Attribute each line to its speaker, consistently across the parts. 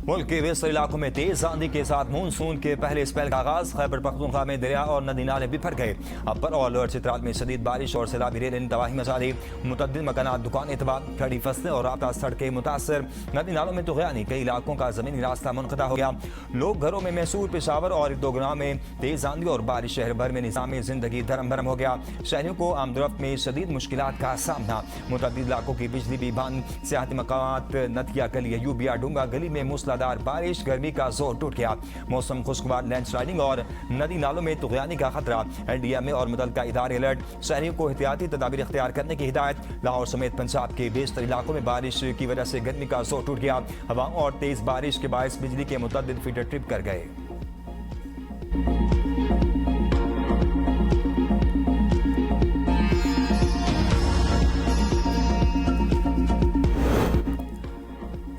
Speaker 1: मुल्क के वेस्टर्न इलाकों में तेज आंधी के साथ मानसून के पहले स्पेल का आगाज। खैबर पख्तूनख्वा में दरिया और नदी नाले बिफर गए। अपर और लोअर चित्राल में शदीद बारिश और सैलाबी रेल ने तबाही मचा दी। मुतअद्दिद मकानात, दुकानें तबाह, खड़ी फसलें और राब्ता सड़कें मुतासर। नदी नालों में तुग़यानी, कई इलाकों का जमीनी रास्ता मुनक़ता हो गया। लोग घरों में मैसूर, पेशावर और इर्दोगुना में तेज आंधी और बारिश। शहर भर में निज़ाम जिंदगी धर्म भरम हो गया। शहरियों को आमदरफ्त में शदीद मुश्किलात का सामना। मुतअद्दिद इलाकों की बिजली भी बंद। सियाहती मकामात, नथिया गली, अयूबिया डूंगा गली में मूसलाधार बारिश, गर्मी का जोर टूट गया। मौसम खुशगवार, लैंडस्लाइडिंग और नदी नालों में तुग़यानी का खतरा। NDMA और मुतल्लिका इदारे अलर्ट। शहरियों को एहतियाती तदाबीर इख्तियार करने की हिदायत। लाहौर समेत पंजाब के बेशतर इलाकों में बारिश की वजह से गर्मी का जोर टूट गया। हवाओं और तेज बारिश के बायस बिजली के मुतअद्दिद फीडर ट्रिप कर गए।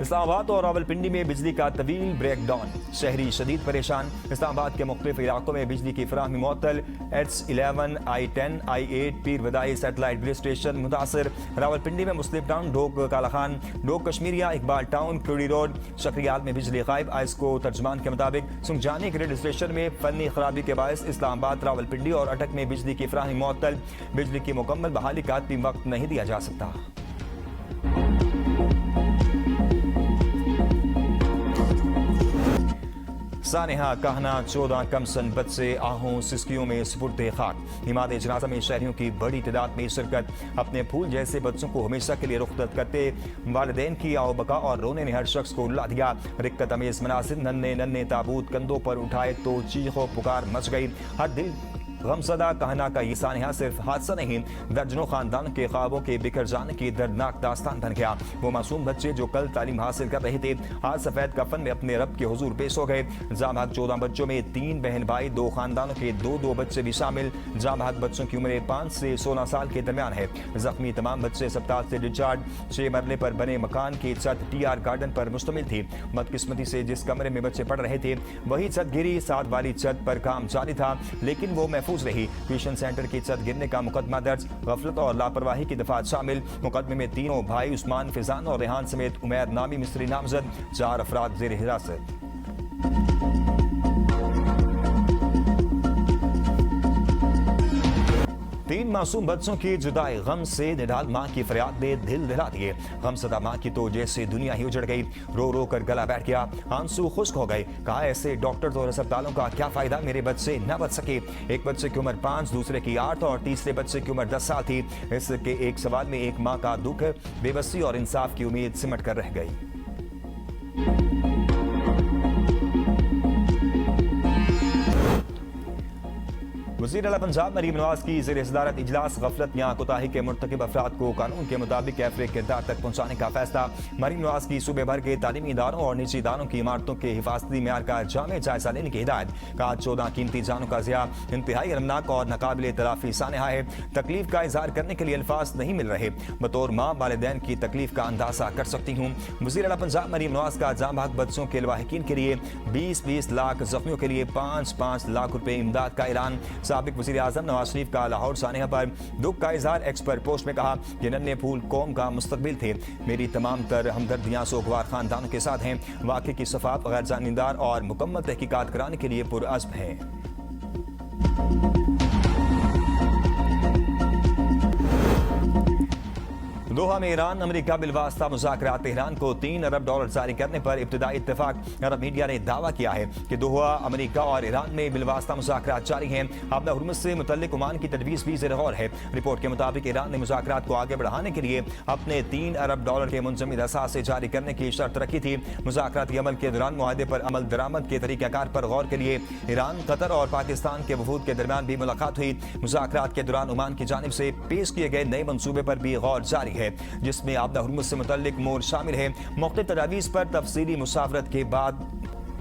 Speaker 1: इस्लामाबाद और रावलपिंडी में बिजली का तवील ब्रेकडाउन। शहरी शदीद परेशान। इस्लामाबाद के मुख्तलिफ इलाकों में बिजली की फराहमी मुअत्तल। H11, I10, I8 पीर वदाई सैटेलाइट बेस स्टेशन मुतासर। रावलपिंडी में मुस्लिम टाउन, डोक काला खान, डोक कश्मीरिया, इकबाल टाउन, क्यूरी रोड, शक्रियाल में बिजली गायब। आइस्को तर्जमान के मुताबिक सुंगजानी ग्रिड स्टेशन में फनी खराबी के बायस इस्लामाबाद, रावलपिंडी और अटक में बिजली की फराहमी मुअत्तल। बिजली की मुकम्मल बहाली का भी वक्त नहीं दिया जा सकता। सानेहा, कहना, 14 कमसन बच्चे आहों सिस्कियों में सुपुर्दे खाक। हिमाद जनाजा में शहरियों की बड़ी तादाद में शिरकत। अपने फूल जैसे बच्चों को हमेशा के लिए रुख्सत करते वालिदैन की आओ बका और रोने ने हर शख्स को रुला दिया। रिक्कत अमेज मनासिर, नन्हे नन्हे ताबूत कंधों पर उठाए तो चीखो पुकार मच गई। हर दिल गमसदा कहना का ये सानेहा सिर्फ हादसा नहीं, दर्जनों खानदानों के ख्वाबों के बिखर जाने की दर्दनाक दास्तान बन गया। वो मासूम बच्चे जो कल तालीम हासिल कर रहे थे, आज सफेद कफन में अपने रब के हुजूर पेश हो गए। जामहक 14 बच्चों में 3 बहन भाई, 2 खानदानों के 2 बच्चे भी शामिल। जामहक बच्चों की उम्र 5 से 16 साल के दरमियान है। जख्मी तमाम बच्चे अस्पताल से डिस्चार्ज। 6 मरले पर बने मकान की छत TR गार्डन पर मुश्तमिल थी। बदकिस्मती से जिस कमरे में बच्चे पढ़ रहे थे वही छत गिरी। साथ वाली छत पर काम जारी था लेकिन वो महफूज रही। ट्यूशन सेंटर की छत गिरने का मुकदमा दर्ज। गफलत और लापरवाही की दफात शामिल। मुकदमे में 3 भाई उस्मान, फिजान और रेहान समेत उमैर नामी मिस्त्री नामजद। 4 अफराद जेर हिरासत। 3 मासूम बच्चों की जुदाई, गम से निढाल माँ की फरियाद ने दिल दिला दिए। गमसदा माँ की तो जैसे दुनिया ही उजड़ गई। रो रो कर गला बैठ गया, आंसू खुश्क हो गए। कहा ऐसे डॉक्टर्स और अस्पतालों का क्या फायदा, मेरे बच्चे न बच सके। एक बच्चे की उम्र 5, दूसरे की 8 और तीसरे बच्चे की उम्र 10 साल थी। इसके एक सवाल में एक माँ का दुख, बेबसी और इंसाफ की उम्मीद सिमट कर रह गई। वज़ीर आला पंजाब मरीम नवाज की ज़ेर सदारत इजलास। गफलत या कोताही के मुर्तकिब अफराद को कानून के मुताबिक कैफरे किरदार तक पहुँचाने का फैसला। मरीम नवाज की सूबे भर के तालीमी इदारों और निजी इदारों की इमारतों के हिफाजती मेयार का जामे जायजा लेने की हिदायत। कहा 14 कीमती जानों का ज़िया इंतहाई अलमनाक और नाकाबिले तलाफी सानहा है। तकलीफ का इजहार करने के लिए अल्फाज नहीं मिल रहे। बतौर माँ वालिदैन की तकलीफ का अंदाजा कर सकती हूँ। वज़ीर आला पंजाब मरीम नवाज का जामहक बच्चों के लवाहिकीन के लिए 20-20 लाख, जख्मियों के लिए 5-5 लाख रुपए इमदाद का ऐलान। साबिक वज़ीर आज़म नवाज शरीफ का लाहौर सानेहा पर दुख का इजहार। एक्स पर पोस्ट में कहा कि नन्हे फूल कौम का मुस्तकबिल थे। मेरी तमाम तर हमदर्दियाँ सोगवार खानदानों के साथ हैं। वाक़े की सफात गैर जानिदार और मुकम्मल तहकीकात कराने के लिए पुरअज़्म हैं। दोहा में ईरान अमेरिका बिलवास्ता मुज़ाकरात। तेहरान को $3 अरब जारी करने पर इब्तिदाई इत्तेफाक। अरब मीडिया ने दावा किया है कि दोहा, अमेरिका और ईरान में बिलवास्ता मुज़ाकरात जारी हैं। आपदा हुर्मुज़ से मुतल्लिक ओमान की तजवीज़ भी ज़ेर गौर है। रिपोर्ट के मुताबिक ईरान ने मुज़ाकरात को आगे बढ़ाने के लिए अपने $3 अरब के मुंजमद असासे जारी करने की शर्त रखी थी। मुज़ाकराती अमल के दौरान मुआहदे पर अमल दरामद के तरीक़ाकार पर गौर के लिए ईरान, कतर और पाकिस्तान के वफूद के दरमियान भी मुलाकात हुई। मुज़ाकरात के दौरान ओमान की जानिब से पेश किए गए नए मनसूबे पर भी गौर जारी है, जिसमें आपदा हुर्मुज़ से मुतल्लिक मोर शामिल है। मुख्तलिफ तजावीज़ पर तफसीली मुशावरत के बाद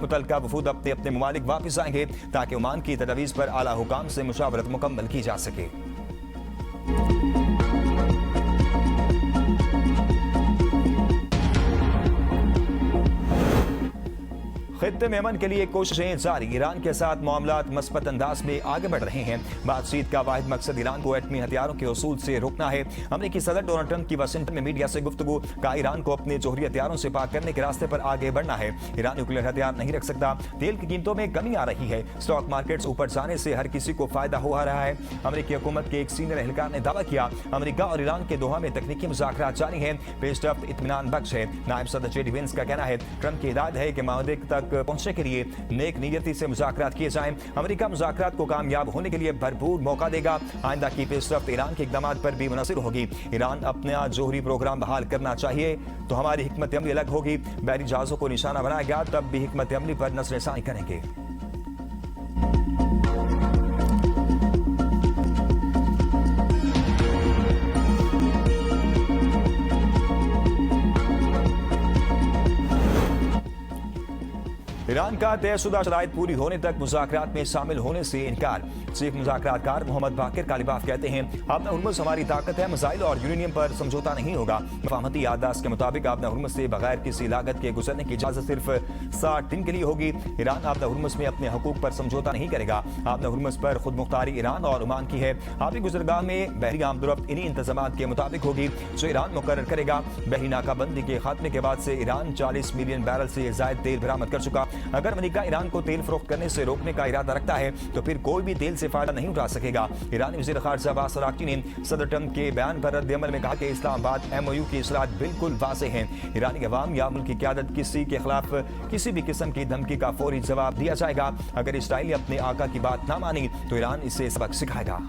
Speaker 1: मुतल्लिका वफूद अपने अपने ममालिक वापस आएंगे ताकि ओमान की तजावीज़ पर आला हुकाम से मुशावरत मुकम्मल की जा सके। खित्ते में अमन के लिए कोशिशें जारी। ईरान के साथ मामलात मस्बत अंदाज में आगे बढ़ रहे हैं। बातचीत का वाहिद मकसद ईरान को एटमी हथियारों के उसूल से रोकना है। अमेरिकी सदर डोनाल्ड ट्रंप की वाशिंगटन में मीडिया से गुफ्तगू का ईरान को अपने जोहरी हथियारों से पाक करने के रास्ते पर आगे बढ़ना है। ईरान न्यूक्लियर हथियार नहीं रख सकता। तेल की कीमतों में कमी आ रही है। स्टॉक मार्केट्स ऊपर जाने से हर किसी को फायदा हो रहा है। अमेरिकी हुकूमत के एक सीनियर एहलकार ने दावा किया, अमेरिका और ईरान के दोहा में तकनीकी मुज़ाकरात जारी हैं। पेश रफ्त इत्मीनान बख्श है। नायब सदर जेडी वेंस का कहना है, ट्रंप की हिदायत है कि माहदे तक पहुंचने के लिए नेक नीयती से मुज़ाकरात किए जाएं। अमेरिका मुज़ाकरात को कामयाब होने के लिए भरपूर मौका देगा। आइंदा की पेशरफ्त ईरान के इक़दामात पर भी मुनहसर होगी। ईरान अपना जोहरी प्रोग्राम बहाल करना चाहिए तो हमारी हिकमत अमली अलग होगी। बहरी जहाज़ों को निशाना बनाया गया तब भी हिकमत अमली पर नज़रसानी करेंगे। ईरान का तयशुदा शराइत पूरी होने तक मुज़ाकरात में शामिल होने से इनकार। चीफ मुज़ाकरातकार मोहम्मद बाकिर कालिबाफ कहते हैं, आपना हुर्मुज़ हमारी ताकत है, मिसाइल और यूरेनियम पर समझौता नहीं होगा। मफाहमती याददाश्त के मुताबिक आपना हुर्मुज़ से बगैर किसी लागत के गुजरने की इजाज़त सिर्फ 60 दिन के लिए होगी। ईरान आपना हुर्मुज़ में अपने हकूक पर समझौता नहीं करेगा। आपना हुर्मुज़ पर खुद मुख्तारी ईरान और ओमान की है। आबी गुजरगाह में बहरी आमदोरफ्त इन्हीं इंतजामात के मुताबिक होगी जो ईरान मुकर्रर करेगा। बहरी नाकाबंदी के खात्मे के बाद से ईरान 40 मिलियन बैरल से ज़ायद तेल बरामद कर चुका। अगर अमेरिका ईरान को तेल फरोख्त करने से रोकने का इरादा रखता है तो फिर कोई भी तेल से फायदा नहीं उठा सकेगा। ईरानी वज़ीर ख़ारिजा अब्बास अराग़ची ने सदर ट्रंप के बयान पर रद्द-ए-अमल में कहा कि इस्लामाबाद MOU की इस्लाहत बिल्कुल वाज़ेह हैं। ईरानी अवाम या मुल्क की क़यादत किसी के खिलाफ किसी भी किस्म की धमकी का फौरी जवाब दिया जाएगा। अगर इसराइल ने अपने आका की बात ना मानी तो ईरान इसे सबक सिखाएगा।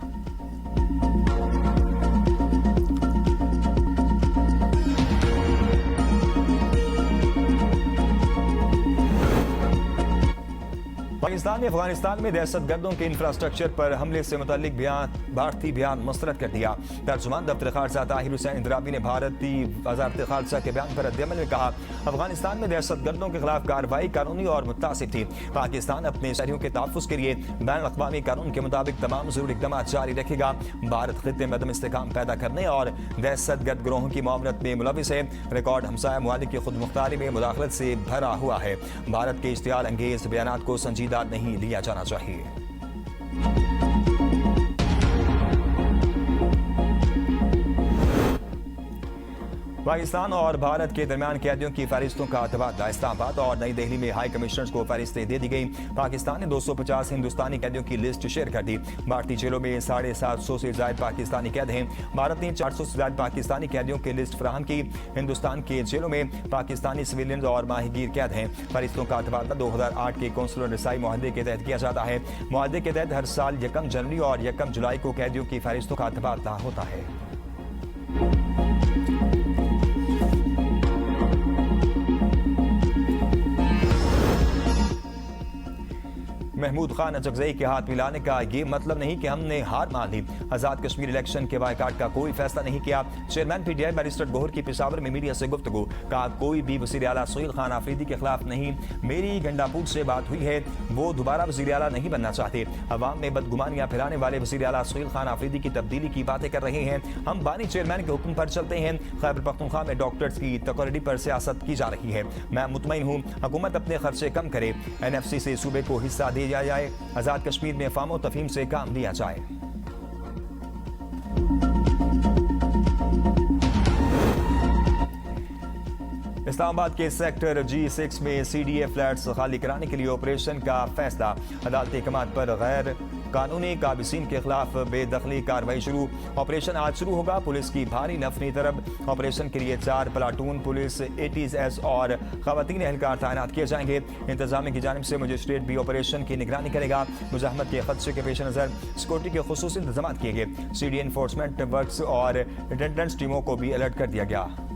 Speaker 1: पाकिस्तान ने अफगानिस्तान में दहशतगर्दों के इंफ्रास्ट्रक्चर पर हमले से मुतल्लिक भारतीय बयान मुस्तरद कर दिया। तर्जुमान दफ्तर खारजा ताहिर हुसैन इंदिराबी ने भारतीय वज़ारत खारजा के बयान पर रद्द-ए-अमल में कहा, अफगानिस्तान में दहशतगर्दों के खिलाफ कार्रवाई कानूनी और मुत्तासिब थी। पाकिस्तान अपने शहरियों के तहफ़्फ़ुज़ के लिए बैनुल-अक़वामी कानून के मुताबिक तमाम ज़रूरी इक़दाम जारी रखेगा। भारत खित्ते में अदम इस्तेहकाम पैदा करने और दहशतगर्द गिरोहों की मुआवनत में मुलविस है। रिकॉर्ड हमसाया ममालिक की खुद मुख्तारी में मुदाखलत से भरा हुआ है। भारत के इश्तियाल अंगेज बयानात को संजीदा नहीं लिया जाना चाहिए। पाकिस्तान और भारत के दरमियान कैदियों की फहरिस्तों का तबादला। इस्लामाबाद और नई दिल्ली में हाई कमिश्नर्स को फहरिस्तें दे दी गई। पाकिस्तान ने 250 हिंदुस्तानी कैदियों की लिस्ट शेयर कर दी। भारतीय जेलों में 750 से ज्यादा पाकिस्तानी कैद हैं। भारत ने 400 से ज्यादा पाकिस्तानी कैदियों की लिस्ट फराहम की। हिंदुस्तान के जेलों में पाकिस्तानी सिविलियन और माहीगीर कैद हैं। फहरिस्तों का तबादला 2008 के कौंसुलर रसाई मुआहदे के तहत किया जाता है। मुआहदे के तहत हर साल 1 जनवरी और 1 जुलाई को कैदियों की फहरिस्तों का तबादला होता है। महमूद खान अचकज़ई के हाथ मिलाने का ये मतलब नहीं कि हमने हार मान ली। आज़ाद कश्मीर इलेक्शन के बायकाट का कोई फैसला नहीं किया। चेयरमैन PTI बैरिस्टर गोहर की पेशावर में मीडिया से गुफ्तगू। कहा, कोई भी वज़ीर आला सोहेल खान आफरीदी के खिलाफ नहीं। मेरी गंडापुर से बात हुई है, वो दोबारा वज़ीर आला नहीं बनना चाहते। अवाम में बदगुमानियां फैलाने वाले वज़ीर आला सोहेल खान आफरीदी की तब्दीली की बातें कर रहे हैं। हम बानी चेयरमैन के हुक्म पर चलते हैं। खैबर पख्तूनख्वा में डॉक्टर्स की तकर्री पर सियासत की जा रही है। मैं मुतमईन हूँ हुकूमत अपने खर्चे कम करे। NFC से सूबे को हिस्सा दिया जाए। आजाद कश्मीर में अफवाम और तफहीम से काम लिया जाए। इस्लामाबाद के सेक्टर G6 में CDA फ्लैट्स खाली कराने के लिए ऑपरेशन का फैसला। अदालती कमात पर गैर कानूनी काबिसीन के खिलाफ बेदखली कार्रवाई शुरू। ऑपरेशन आज शुरू होगा। पुलिस की भारी नफरी तरफ ऑपरेशन के लिए 4 प्लाटून पुलिस ATS और खवातीन एहलकार तैनात किए जाएंगे। इंतजामिया की जानिब से मजिस्ट्रेट भी ऑपरेशन की निगरानी करेगा। मुजाहमत के खदशे के पेश नज़र सिक्योरिटी के खुसूसी इंतजाम किए गए। CDA इन्फोर्समेंट वर्क्स और अटेंडेंस टीमों को भी अलर्ट कर दिया गया।